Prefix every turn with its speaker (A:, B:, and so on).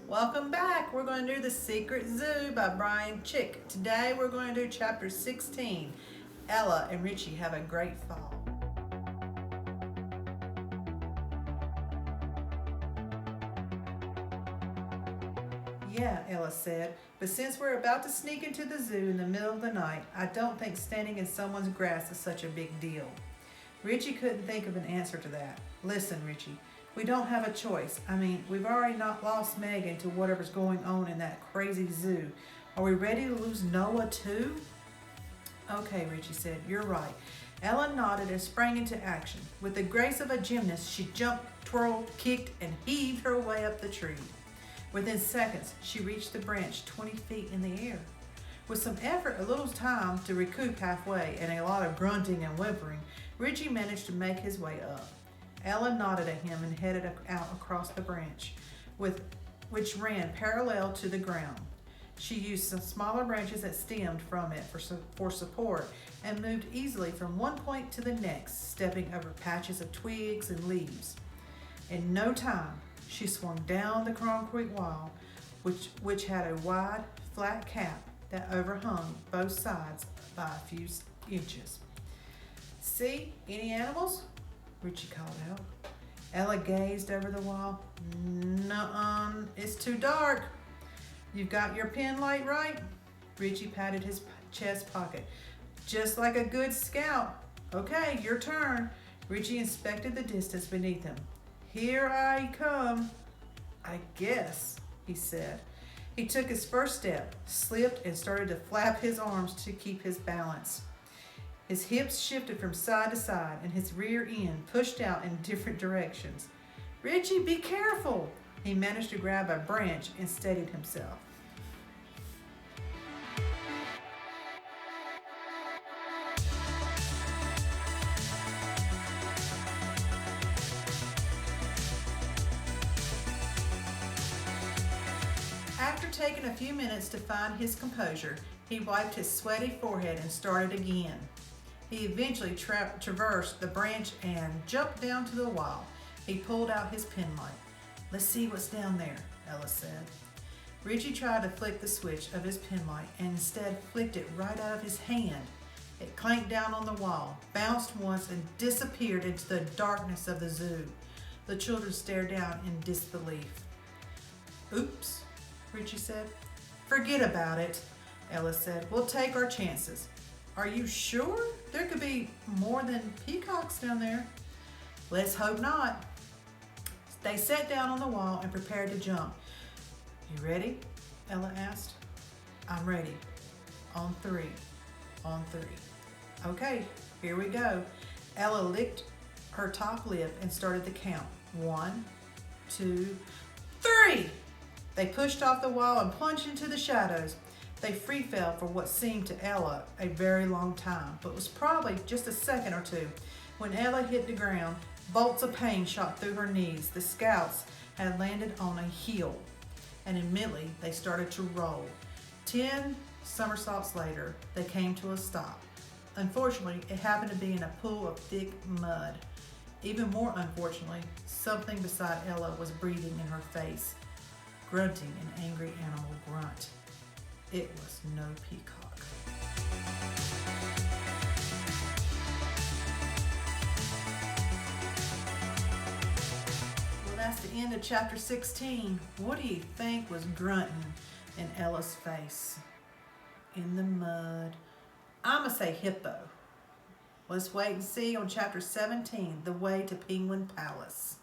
A: Welcome back. We're going to do The Secret Zoo by Brian Chick. Today we're going to do chapter 16. Ella and Richie have a great fall. Yeah, Ella said, but since we're about to sneak into the zoo in the middle of the night, I don't think standing in someone's grass is such a big deal. Richie couldn't think of an answer to that. Listen, Richie, we don't have a choice. I mean, we've already not lost Megan to whatever's going on in that crazy zoo. Are we ready to lose Noah too? Okay, Richie said, you're right. Ella nodded and sprang into action. With the grace of a gymnast, she jumped, twirled, kicked, and heaved her way up the tree. Within seconds, she reached the branch 20 feet in the air. With some effort, a little time to recoup halfway, and a lot of grunting and whimpering, Richie managed to make his way up. Ella nodded at him and headed out across the branch, which ran parallel to the ground. She used some smaller branches that stemmed from it for support and moved easily from one point to the next, stepping over patches of twigs and leaves. In no time, she swung down the concrete wall, which had a wide, flat cap that overhung both sides by a few inches. See, any animals? Richie called out. Ella gazed over the wall. Nuh-uh, it's too dark. You've got your pen light right? Richie patted his chest pocket. Just like a good scout. Okay, your turn. Richie inspected the distance beneath him. Here I come. I guess, he said. He took his first step, slipped, and started to flap his arms to keep his balance. His hips shifted from side to side, and his rear end pushed out in different directions. Richie, be careful! He managed to grab a branch and steadied himself. After taking a few minutes to find his composure, he wiped his sweaty forehead and started again. He eventually traversed the branch and jumped down to the wall. He pulled out his pen light. Let's see what's down there, Ella said. Richie tried to flick the switch of his pen light and instead flicked it right out of his hand. It clanked down on the wall, bounced once, and disappeared into the darkness of the zoo. The children stared down in disbelief. Oops, Richie said. Forget about it, Ella said. We'll take our chances. Are you sure? There could be more than peacocks down there. Let's hope not. They sat down on the wall and prepared to jump. You ready? Ella asked. I'm ready. On three. On three. Okay, here we go. Ella licked her top lip and started the count. 1, 2, 3. They pushed off the wall and plunged into the shadows. They free fell for what seemed to Ella a very long time, but was probably just a second or two. When Ella hit the ground, bolts of pain shot through her knees. The scouts had landed on a heel, and immediately they started to roll. 10 somersaults later, they came to a stop. Unfortunately, it happened to be in a pool of thick mud. Even more unfortunately, something beside Ella was breathing in her face, grunting an angry animal grunt. It was no peacock. Well, that's the end of chapter 16. What do you think was grunting in Ella's face? In the mud. I'm going to say hippo. Let's wait and see on chapter 17, The Way to Penguin Palace.